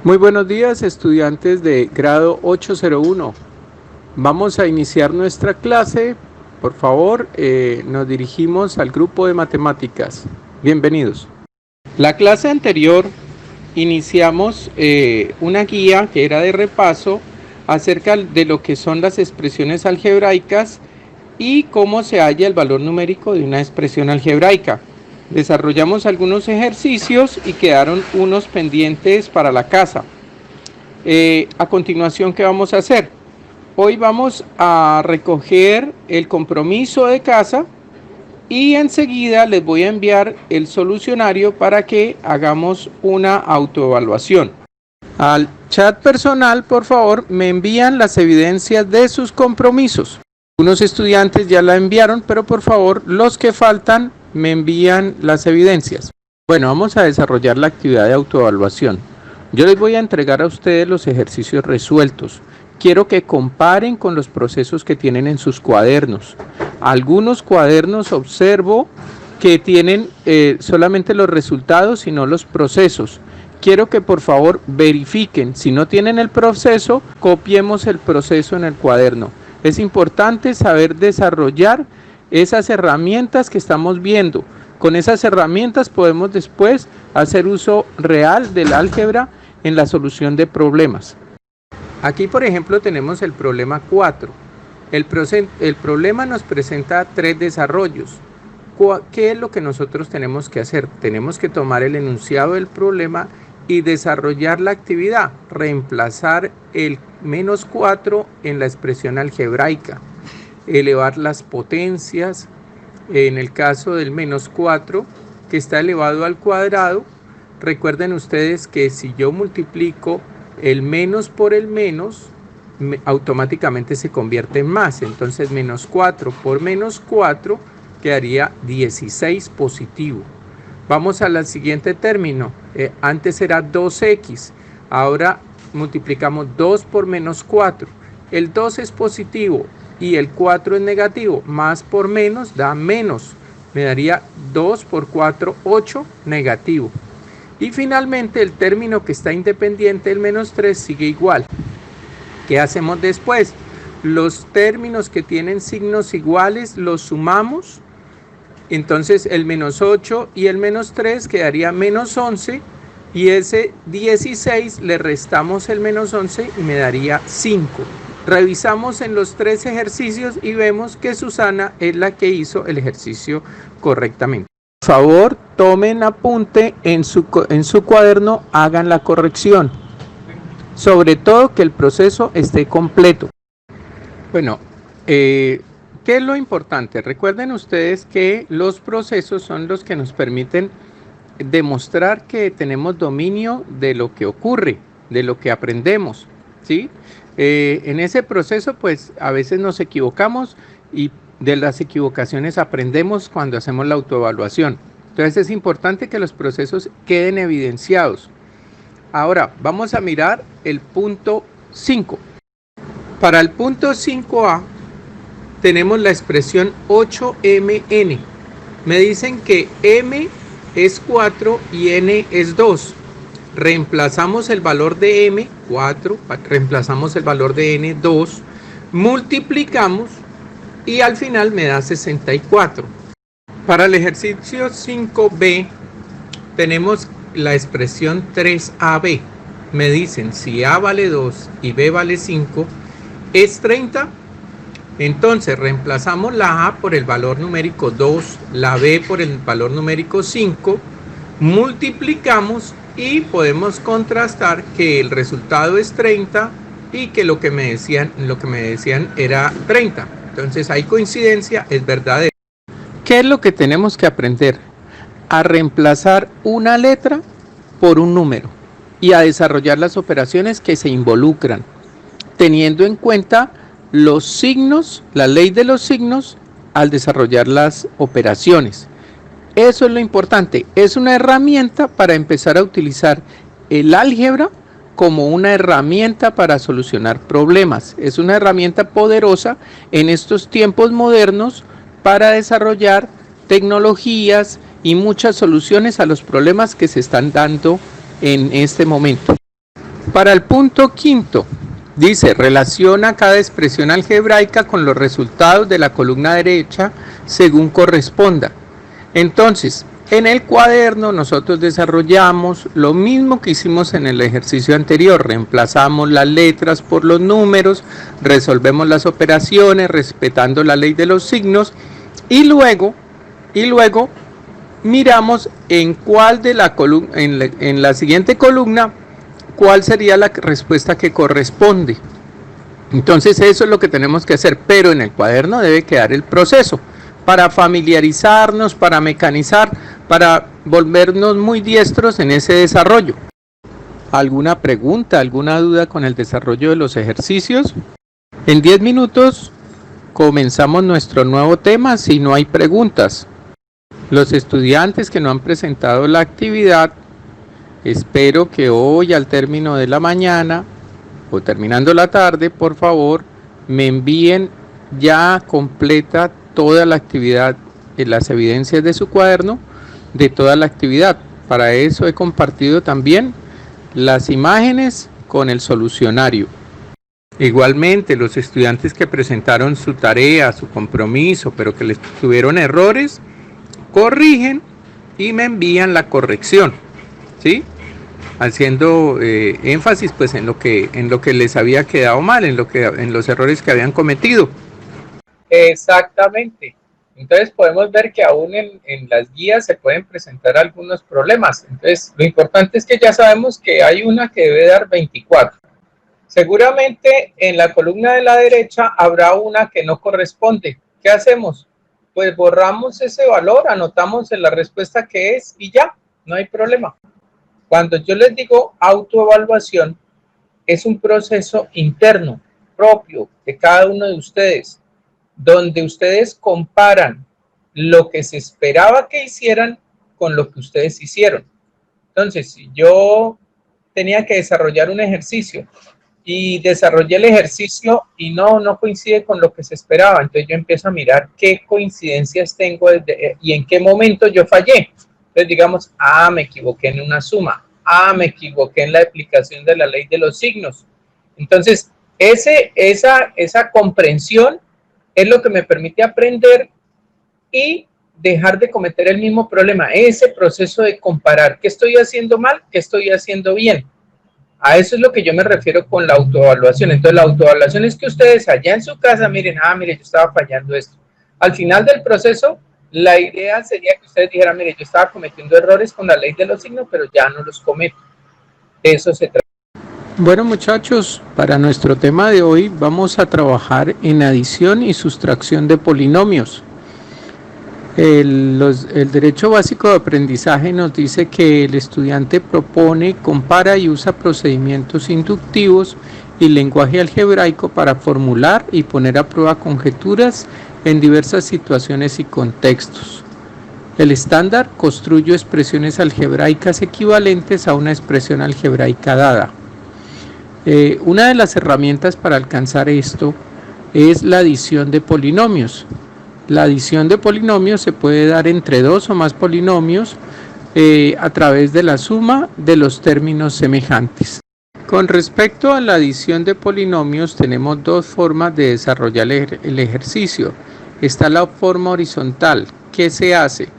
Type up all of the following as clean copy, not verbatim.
Muy buenos días, estudiantes de grado 801. Vamos a iniciar nuestra clase. Por favor, nos dirigimos al grupo de matemáticas. Bienvenidos. La clase anterior iniciamos una guía que era de repaso acerca de lo que son las expresiones algebraicas y cómo se halla el valor numérico de una expresión algebraica. Desarrollamos algunos ejercicios y quedaron unos pendientes para la casa. A continuación, ¿qué vamos a hacer? Hoy vamos a recoger el compromiso de casa y enseguida les voy a enviar el solucionario para que hagamos una autoevaluación. Al chat personal, por favor, me envían las evidencias de sus compromisos. Algunos estudiantes ya la enviaron, pero por favor, los que faltan me envían las evidencias. Bueno, vamos a desarrollar la actividad de autoevaluación. Yo les voy a entregar a ustedes los ejercicios resueltos. Quiero que comparen con los procesos que tienen en sus cuadernos. Algunos cuadernos observo que tienen solamente los resultados y no los procesos. Quiero que por favor verifiquen. Si no tienen el proceso, copiemos el proceso en el cuaderno. Es importante saber desarrollar esas herramientas que estamos viendo. Con esas herramientas podemos después hacer uso real del álgebra en la solución de problemas. Aquí, por ejemplo, tenemos el problema 4. El problema nos presenta 3 desarrollos. ¿Qué es lo que nosotros tenemos que hacer? Tenemos que tomar el enunciado del problema y desarrollar la actividad, reemplazar el -4 en la expresión algebraica, elevar las potencias. En el caso del -4, que está elevado al cuadrado, recuerden ustedes que si yo multiplico el menos por el menos, automáticamente se convierte en más. Entonces -4 por -4 quedaría 16 positivo. Vamos al siguiente término. Antes era 2x, ahora multiplicamos 2 por -4. El 2 es positivo y el 4 es negativo. Más por menos da menos. Me daría 2 por 4, 8, negativo. Y finalmente el término que está independiente, el -3, sigue igual. ¿Qué hacemos después? Los términos que tienen signos iguales los sumamos. Entonces el -8 y el -3 quedaría -11. Y ese 16 le restamos el -11 y me daría 5. Revisamos en los 3 ejercicios y vemos que Susana es la que hizo el ejercicio correctamente. Por favor, tomen apunte en su cuaderno, hagan la corrección. Sobre todo que el proceso esté completo. Bueno, ¿qué es lo importante? Recuerden ustedes que los procesos son los que nos permiten demostrar que tenemos dominio de lo que ocurre, de lo que aprendemos, ¿sí? En ese proceso, pues, a veces nos equivocamos y de las equivocaciones aprendemos cuando hacemos la autoevaluación. Entonces es importante que los procesos queden evidenciados. Ahora vamos a mirar el punto 5. Para el punto 5a tenemos la expresión 8mn. Me dicen que m es 4 y n es 2. Reemplazamos el valor de m, 4, reemplazamos el valor de n, 2, multiplicamos y al final me da 64. Para el ejercicio 5b tenemos la expresión 3ab. Me dicen si a vale 2 y b vale 5, ¿es 30? Entonces reemplazamos la a por el valor numérico 2, la b por el valor numérico 5, multiplicamos y podemos contrastar que el resultado es 30 y que lo que me decían era 30. Entonces hay coincidencia, es verdadero. ¿Qué es lo que tenemos que aprender? A reemplazar una letra por un número y a desarrollar las operaciones que se involucran, teniendo en cuenta los signos, la ley de los signos, al desarrollar las operaciones. Eso es lo importante. Es una herramienta para empezar a utilizar el álgebra como una herramienta para solucionar problemas. Es una herramienta poderosa en estos tiempos modernos para desarrollar tecnologías y muchas soluciones a los problemas que se están dando en este momento. Para el punto quinto, dice, relaciona cada expresión algebraica con los resultados de la columna derecha según corresponda. Entonces, en el cuaderno nosotros desarrollamos lo mismo que hicimos en el ejercicio anterior. Reemplazamos las letras por los números, resolvemos las operaciones respetando la ley de los signos y luego miramos en cuál de la columna, en la siguiente columna, cuál sería la respuesta que corresponde. Entonces eso es lo que tenemos que hacer, pero en el cuaderno debe quedar el proceso para familiarizarnos, para mecanizar, para volvernos muy diestros en ese desarrollo. ¿Alguna pregunta, alguna duda con el desarrollo de los ejercicios? En 10 minutos comenzamos nuestro nuevo tema si no hay preguntas. Los estudiantes que no han presentado la actividad, espero que hoy al término de la mañana o terminando la tarde, por favor, me envíen ya completa toda la actividad, las evidencias de su cuaderno, de toda la actividad. Para eso he compartido también las imágenes con el solucionario. Igualmente, los estudiantes que presentaron su tarea, su compromiso, pero que les tuvieron errores, corrigen y me envían la corrección, ¿sí? Haciendo énfasis pues en lo que les había quedado mal, en los errores que habían cometido. Exactamente. Entonces podemos ver que aún en las guías se pueden presentar algunos problemas. Entonces lo importante es que ya sabemos que hay una que debe dar 24. Seguramente en la columna de la derecha habrá una que no corresponde. ¿Qué hacemos? Pues borramos ese valor, anotamos en la respuesta que es y ya, no hay problema. Cuando yo les digo autoevaluación, es un proceso interno, propio de cada uno de ustedes, donde ustedes comparan lo que se esperaba que hicieran con lo que ustedes hicieron. Entonces, si yo tenía que desarrollar un ejercicio y desarrollé el ejercicio y no coincide con lo que se esperaba, entonces yo empiezo a mirar qué coincidencias tengo y en qué momento yo fallé. Entonces digamos, me equivoqué en una suma, me equivoqué en la aplicación de la ley de los signos. Entonces, esa comprensión es lo que me permite aprender y dejar de cometer el mismo problema, ese proceso de comparar qué estoy haciendo mal, qué estoy haciendo bien. A eso es lo que yo me refiero con la autoevaluación. Entonces, la autoevaluación es que ustedes allá en su casa miren, mire, yo estaba fallando esto. Al final del proceso, la idea sería que ustedes dijeran, mire, yo estaba cometiendo errores con la ley de los signos, pero ya no los cometo. De eso se trata. Bueno, muchachos, para nuestro tema de hoy vamos a trabajar en adición y sustracción de polinomios. El derecho básico de aprendizaje nos dice que el estudiante propone, compara y usa procedimientos inductivos y lenguaje algebraico para formular y poner a prueba conjeturas en diversas situaciones y contextos. El estándar construye expresiones algebraicas equivalentes a una expresión algebraica dada. Una de las herramientas para alcanzar esto es la adición de polinomios. La adición de polinomios se puede dar entre dos o más polinomios a través de la suma de los términos semejantes. Con respecto a la adición de polinomios, tenemos dos formas de desarrollar el ejercicio. Está la forma horizontal. ¿Qué se hace?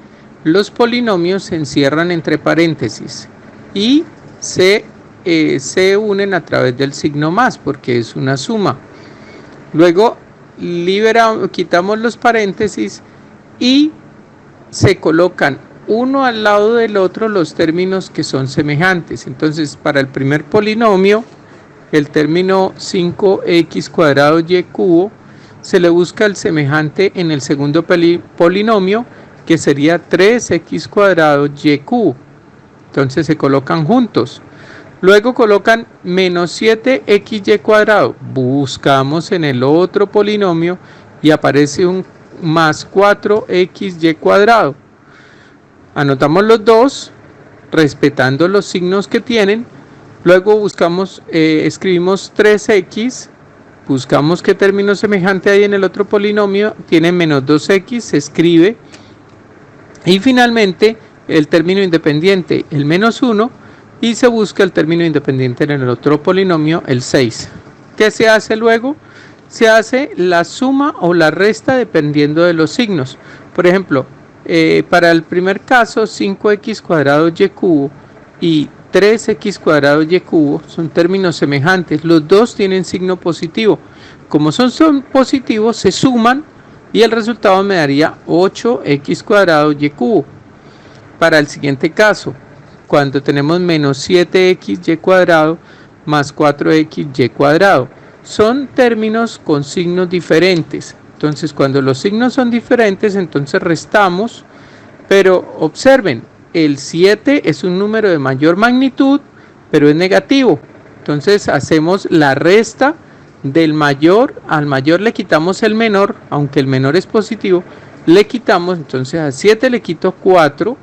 Los polinomios se encierran entre paréntesis y se unen a través del signo más porque es una suma. Luego quitamos los paréntesis y se colocan uno al lado del otro los términos que son semejantes. Entonces, para el primer polinomio, el término 5x cuadrado y cubo, se le busca el semejante en el segundo polinomio, que sería 3x cuadrado y cubo. Entonces se colocan juntos. Luego colocan menos 7xy cuadrado. Buscamos en el otro polinomio y aparece un más 4xy cuadrado. Anotamos los dos, respetando los signos que tienen. Luego buscamos, escribimos 3x. Buscamos qué término semejante hay en el otro polinomio. Tiene menos 2x, se escribe. Y finalmente, el término independiente, el menos 1, y se busca el término independiente en el otro polinomio, el 6. ¿Qué se hace luego? Se hace la suma o la resta dependiendo de los signos. Por ejemplo, para el primer caso, 5x cuadrado y cubo y 3x cuadrado y cubo son términos semejantes. Los dos tienen signo positivo. Como son positivos, se suman y el resultado me daría 8x cuadrado y cubo. Para el siguiente caso, cuando tenemos menos 7xy cuadrado más 4xy cuadrado, son términos con signos diferentes. Entonces, cuando los signos son diferentes, entonces restamos, pero observen, el 7 es un número de mayor magnitud, pero es negativo. Entonces, hacemos la resta del mayor, al mayor le quitamos el menor, aunque el menor es positivo, le quitamos, entonces a 7 le quito 4,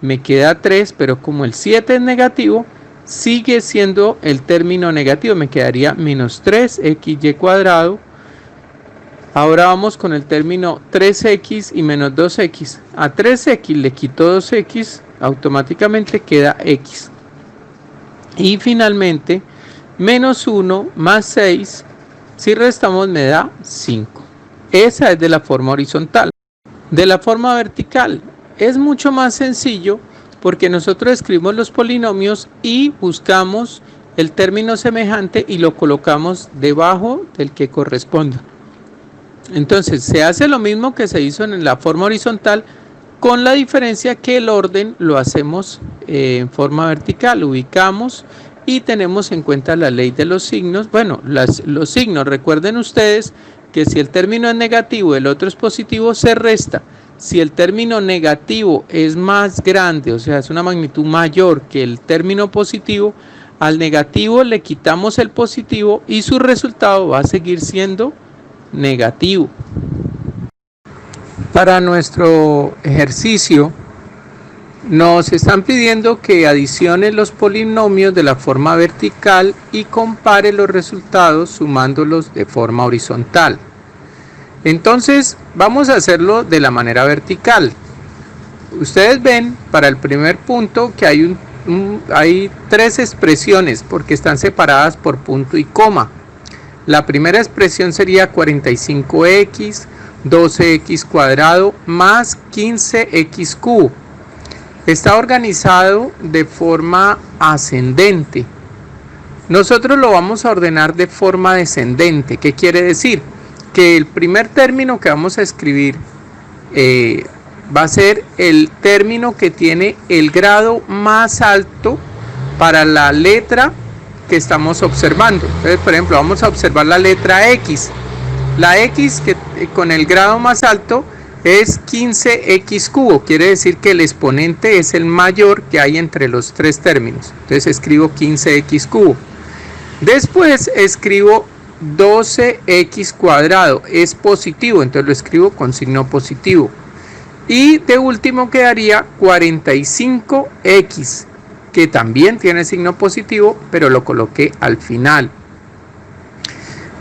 me queda 3, pero como el 7 es negativo, sigue siendo el término negativo, me quedaría menos 3xy cuadrado. Ahora vamos con el término 3x y menos 2x. A 3x le quito 2x, automáticamente queda x. Y finalmente, menos 1 más 6, si restamos me da 5. Esa es de la forma horizontal. De la forma vertical es mucho más sencillo porque nosotros escribimos los polinomios y buscamos el término semejante y lo colocamos debajo del que corresponda. Entonces se hace lo mismo que se hizo en la forma horizontal, con la diferencia que el orden lo hacemos en forma vertical. Ubicamos y tenemos en cuenta la ley de los signos. Bueno, los signos, recuerden ustedes que si el término es negativo y el otro es positivo, se resta. Si el término negativo es más grande, o sea, es una magnitud mayor que el término positivo, al negativo le quitamos el positivo y su resultado va a seguir siendo negativo. Para nuestro ejercicio nos están pidiendo que adicione los polinomios de la forma vertical y compare los resultados sumándolos de forma horizontal. Entonces vamos a hacerlo de la manera vertical. Ustedes ven para el primer punto que hay tres expresiones porque están separadas por punto y coma. La primera expresión sería 45x, 12x cuadrado más 15x cubo. Está organizado de forma ascendente. Nosotros lo vamos a ordenar de forma descendente. ¿Qué quiere decir? Que el primer término que vamos a escribir va a ser el término que tiene el grado más alto para la letra que estamos observando. Entonces, por ejemplo, vamos a observar la letra X. La X que con el grado más alto es 15x cubo, quiere decir que el exponente es el mayor que hay entre los tres términos. Entonces escribo 15x cubo. Después escribo 12x cuadrado, es positivo, entonces lo escribo con signo positivo. Y de último quedaría 45x, que también tiene signo positivo, pero lo coloqué al final.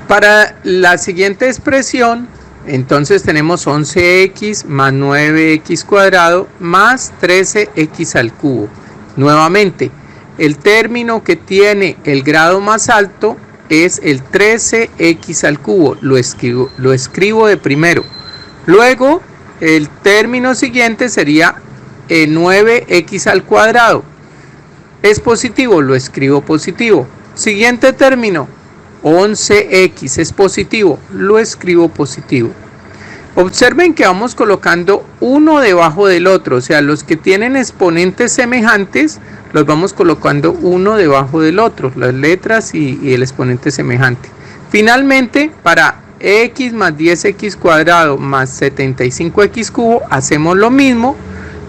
Para la siguiente expresión, entonces tenemos 11x más 9x cuadrado más 13x al cubo. Nuevamente, el término que tiene el grado más alto es el 13x al cubo, lo escribo de primero. Luego, el término siguiente sería 9x al cuadrado. Es positivo, lo escribo positivo. Siguiente término, 11x es positivo, lo escribo positivo. Observen que vamos colocando uno debajo del otro, o sea, los que tienen exponentes semejantes los vamos colocando uno debajo del otro, las letras y el exponente semejante. Finalmente, para x más 10x cuadrado más 75x cubo hacemos lo mismo.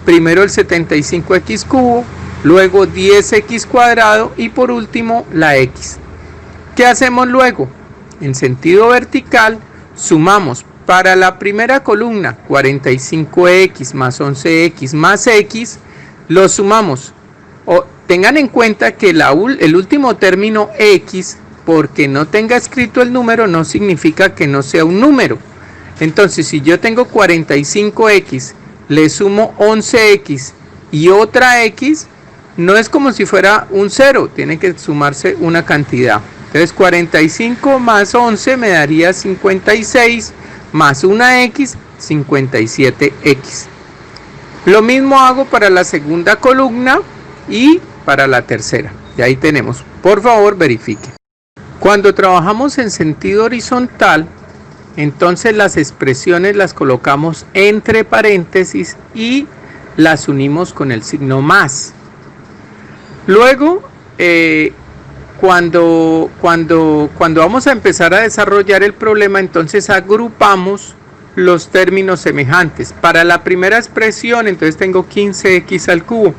Primero el 75x cubo, luego 10x cuadrado y por último la x. ¿Qué hacemos luego? En sentido vertical sumamos para la primera columna 45x más 11x más x, lo sumamos. Tengan en cuenta que el último término x, porque no tenga escrito el número, no significa que no sea un número. Entonces, si yo tengo 45x, le sumo 11x y otra x, no es como si fuera un 0, tiene que sumarse una cantidad. Entonces 45 más 11 me daría 56, más una X, 57X. Lo mismo hago para la segunda columna y para la tercera. Y ahí tenemos. Por favor, verifique. Cuando trabajamos en sentido horizontal, entonces las expresiones las colocamos entre paréntesis y las unimos con el signo más. Luego, cuando vamos a empezar a desarrollar el problema, entonces agrupamos los términos semejantes. Para la primera expresión, entonces tengo 15x al cubo.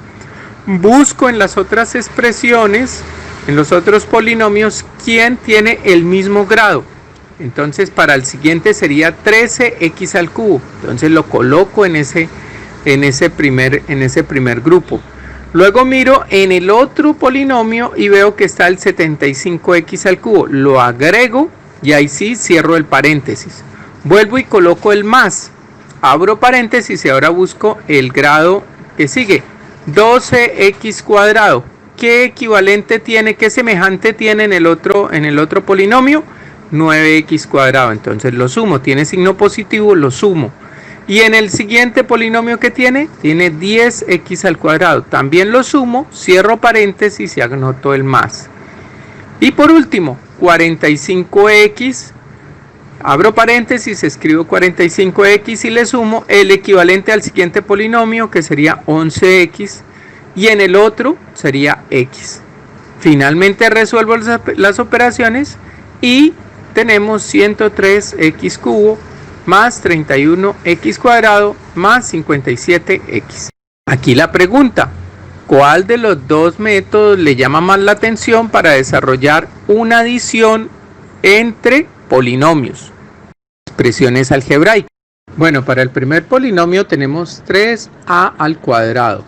Busco en las otras expresiones, en los otros polinomios, quién tiene el mismo grado. Entonces para el siguiente sería 13x al cubo. Entonces lo coloco en ese primer grupo. Luego miro en el otro polinomio y veo que está el 75x al cubo. Lo agrego y ahí sí cierro el paréntesis. Vuelvo y coloco el más. Abro paréntesis y ahora busco el grado que sigue. 12x cuadrado. ¿Qué equivalente tiene? ¿Qué semejante tiene en el otro polinomio? 9x cuadrado. Entonces lo sumo. Tiene signo positivo, lo sumo. Y en el siguiente polinomio que tiene 10x al cuadrado. También lo sumo, cierro paréntesis y anoto el más. Y por último, 45x. Abro paréntesis, escribo 45x y le sumo el equivalente al siguiente polinomio, que sería 11x, y en el otro sería x. Finalmente resuelvo las operaciones y tenemos 103x cubo más 31x cuadrado más 57x. Aquí la pregunta: ¿cuál de los dos métodos le llama más la atención para desarrollar una adición entre polinomios, expresiones algebraicas? Bueno, para el primer polinomio tenemos 3a al cuadrado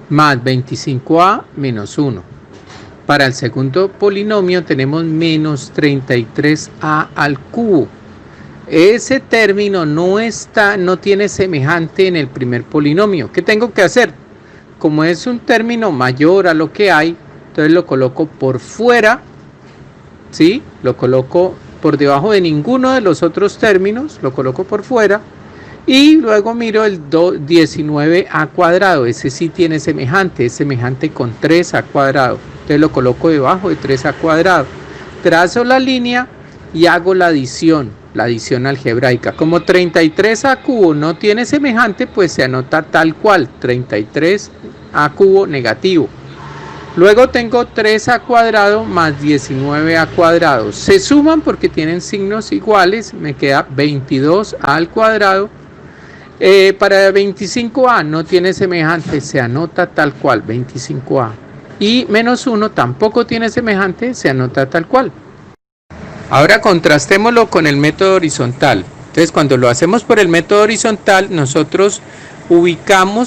más 25a menos 1. Para el segundo polinomio tenemos menos 33a al cubo. Ese término no tiene semejante en el primer polinomio. ¿Qué tengo que hacer? Como es un término mayor a lo que hay, entonces lo coloco por fuera, ¿sí? Lo coloco por debajo de ninguno de los otros términos, lo coloco por fuera. Y luego miro el 19a cuadrado, ese sí tiene semejante, es semejante con 3a cuadrado. Entonces lo coloco debajo de 3a cuadrado. Trazo la línea y hago la adición algebraica. Como 33a cubo no tiene semejante, pues se anota tal cual, 33a cubo negativo. Luego tengo 3a cuadrado más 19a cuadrado. Se suman porque tienen signos iguales, me queda 22a al cuadrado. Para 25a no tiene semejante, se anota tal cual, 25a. Y menos 1 tampoco tiene semejante, se anota tal cual. Ahora contrastémoslo con el método horizontal. Entonces cuando lo hacemos por el método horizontal, nosotros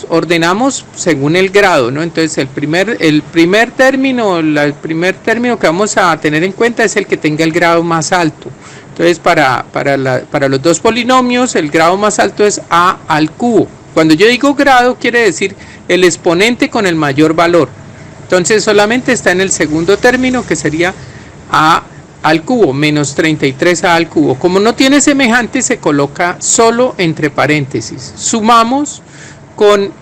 ordenamos según el grado, ¿no? Entonces el primer término que vamos a tener en cuenta es el que tenga el grado más alto. Entonces para los dos polinomios el grado más alto es a al cubo. Cuando yo digo grado quiere decir el exponente con el mayor valor. Entonces solamente está en el segundo término, que sería a al cubo menos 33a al cubo. Como no tiene semejante, se coloca solo entre paréntesis. Sumamos con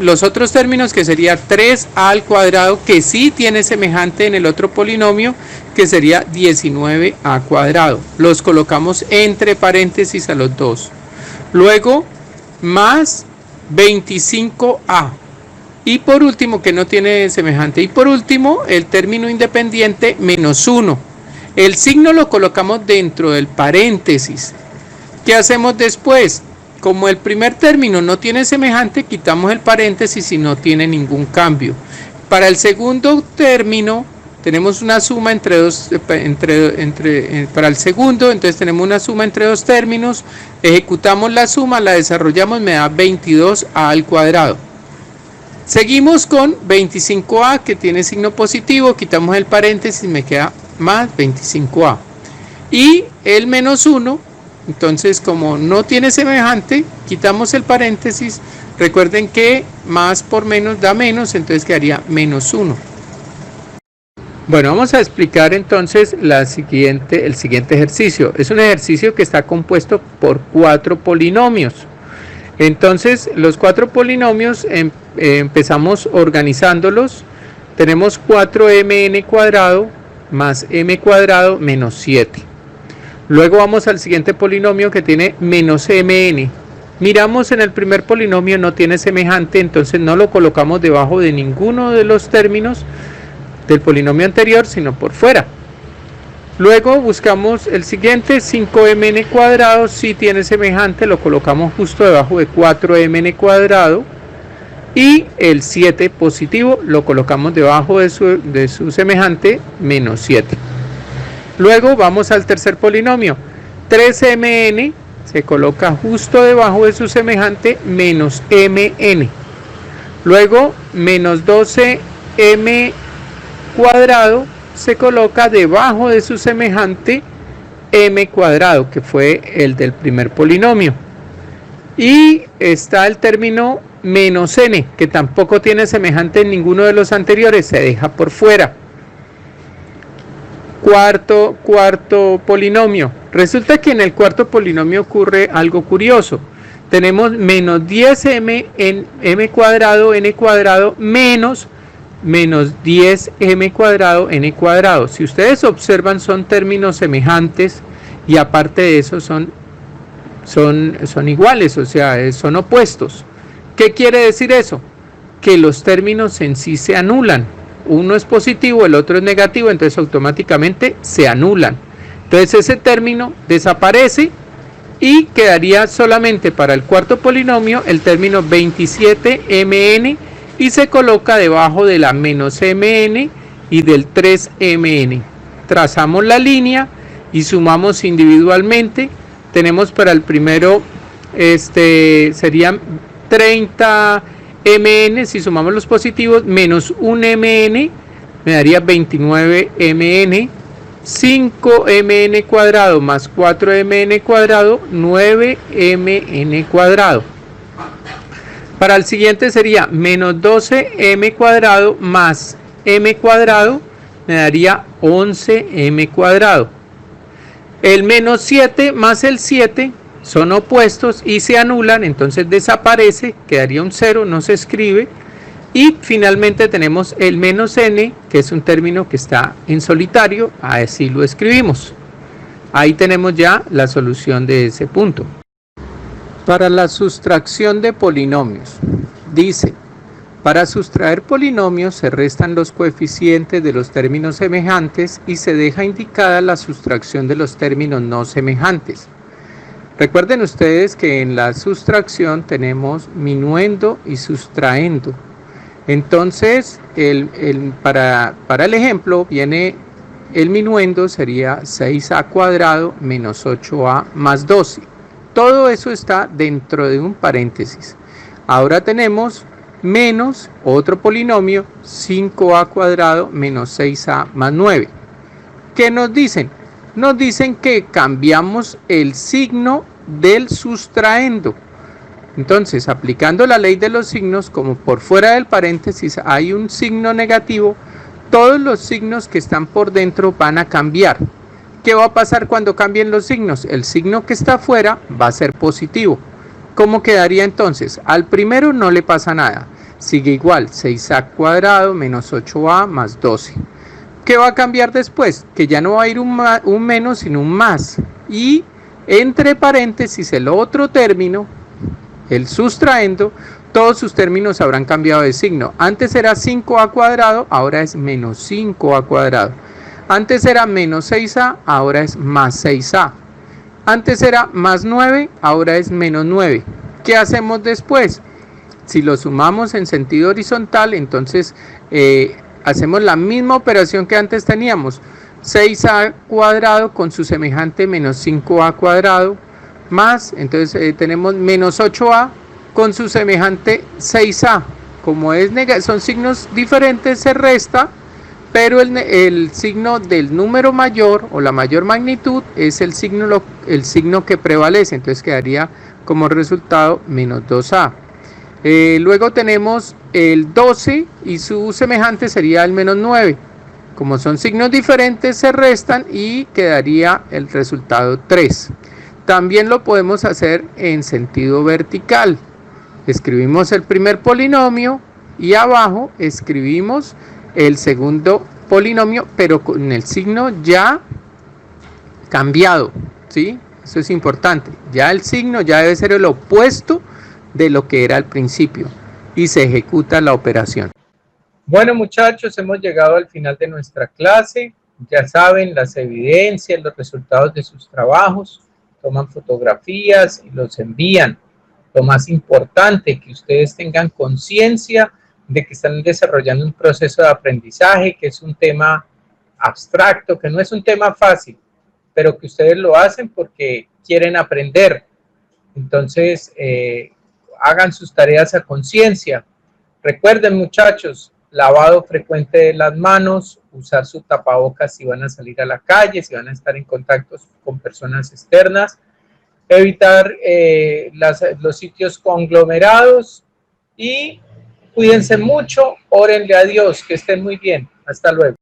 los otros términos, que sería 3a al cuadrado, que sí tiene semejante en el otro polinomio, que sería 19a cuadrado. Los colocamos entre paréntesis a los dos. Luego más 25a. Y por último, que no tiene semejante. Y por último, el término independiente menos 1. El signo lo colocamos dentro del paréntesis. ¿Qué hacemos después? Como el primer término no tiene semejante, quitamos el paréntesis y no tiene ningún cambio. Para el segundo término tenemos una suma entre dos, para el segundo, entonces tenemos una suma entre dos términos, ejecutamos la suma, la desarrollamos, me da 22a al cuadrado. Seguimos con 25a, que tiene signo positivo, quitamos el paréntesis, me queda más 25a. Y el menos 1, entonces como no tiene semejante, quitamos el paréntesis, Recuerden que más por menos da menos, entonces quedaría menos 1. Bueno, vamos a explicar entonces el siguiente ejercicio. Es un ejercicio que está compuesto por 4 polinomios. Entonces, los 4 polinomios empezamos organizándolos. Tenemos 4mn² más m² menos 7. Luego vamos al siguiente polinomio que tiene menos mn. Miramos en el primer polinomio no tiene semejante, entonces no lo colocamos debajo de ninguno de los términos del polinomio anterior, sino por fuera. Luego buscamos el siguiente, 5mn², si tiene semejante, lo colocamos justo debajo de 4mn², y el 7 positivo lo colocamos debajo de su semejante, menos 7. Luego vamos al tercer polinomio, 3mn se coloca justo debajo de su semejante, menos mn. Luego menos 12m² se coloca debajo de su semejante m², que fue el del primer polinomio. Y está el término menos n, que tampoco tiene semejante en ninguno de los anteriores, se deja por fuera. Cuarto polinomio. Resulta que en el cuarto polinomio ocurre algo curioso. Tenemos menos 10m en m² n² menos 10m² n². Si ustedes observan, son términos semejantes y aparte de eso son iguales, o sea, son opuestos. ¿Qué quiere decir eso? Que los términos en sí se anulan. Uno es positivo, el otro es negativo, entonces automáticamente se anulan. Entonces ese término desaparece y quedaría solamente para el cuarto polinomio el término 27mn y se coloca debajo de la menos mn y del 3mn. Trazamos la línea y sumamos individualmente. Tenemos para el primero, serían 30mn, si sumamos los positivos, menos 1mn, me daría 29mn, 5mn² más 4mn², 9mn². Para el siguiente sería menos 12m² más m², me daría 11m². El menos 7 más el 7 son opuestos y se anulan, entonces desaparece, quedaría un 0, no se escribe. Y finalmente tenemos el menos n, que es un término que está en solitario, así lo escribimos. Ahí tenemos ya la solución de ese punto. Para la sustracción de polinomios, dice, para sustraer polinomios se restan los coeficientes de los términos semejantes y se deja indicada la sustracción de los términos no semejantes. Recuerden ustedes que en la sustracción tenemos minuendo y sustraendo. Entonces, para el ejemplo, viene el minuendo, sería 6a² menos 8a más 12. Todo eso está dentro de un paréntesis. Ahora tenemos menos otro polinomio, 5a² menos 6a más 9. ¿Qué nos dicen? Nos dicen que cambiamos el signo del sustraendo. Entonces, aplicando la ley de los signos, como por fuera del paréntesis hay un signo negativo, todos los signos que están por dentro van a cambiar. ¿Qué va a pasar cuando cambien los signos? El signo que está afuera va a ser positivo. ¿Cómo quedaría entonces? Al primero no le pasa nada. Sigue igual, 6a² menos 8a más 12. ¿Qué va a cambiar después? Que ya no va a ir un menos, sino un más. Y entre paréntesis el otro término, el sustraendo, todos sus términos habrán cambiado de signo. Antes era 5a², ahora es menos 5a². Antes era menos 6a, ahora es más 6a. Antes era más 9, ahora es menos 9. ¿Qué hacemos después? Si lo sumamos en sentido horizontal, entonces hacemos la misma operación que antes teníamos. 6a² con su semejante menos 5a² más, entonces tenemos menos 8a con su semejante 6a. Como son signos diferentes, se resta, pero el signo del número mayor o la mayor magnitud es el signo que prevalece, entonces quedaría como resultado menos 2a. Luego tenemos el 12 y su semejante sería el menos 9. Como son signos diferentes, se restan y quedaría el resultado 3. También lo podemos hacer en sentido vertical. Escribimos el primer polinomio y abajo escribimos el segundo polinomio, pero con el signo ya cambiado, ¿sí? Eso es importante. Ya el signo ya debe ser el opuesto de lo que era al principio y se ejecuta la operación. Bueno, muchachos, hemos llegado al final de nuestra clase. Ya saben las evidencias, los resultados de sus trabajos. Toman fotografías y los envían. Lo más importante, que ustedes tengan conciencia de que están desarrollando un proceso de aprendizaje, que es un tema abstracto, que no es un tema fácil, pero que ustedes lo hacen porque quieren aprender. Entonces, hagan sus tareas a conciencia. Recuerden, muchachos, lavado frecuente de las manos, usar su tapabocas si van a salir a la calle, si van a estar en contacto con personas externas, evitar los sitios conglomerados y cuídense mucho, órenle a Dios, que estén muy bien. Hasta luego.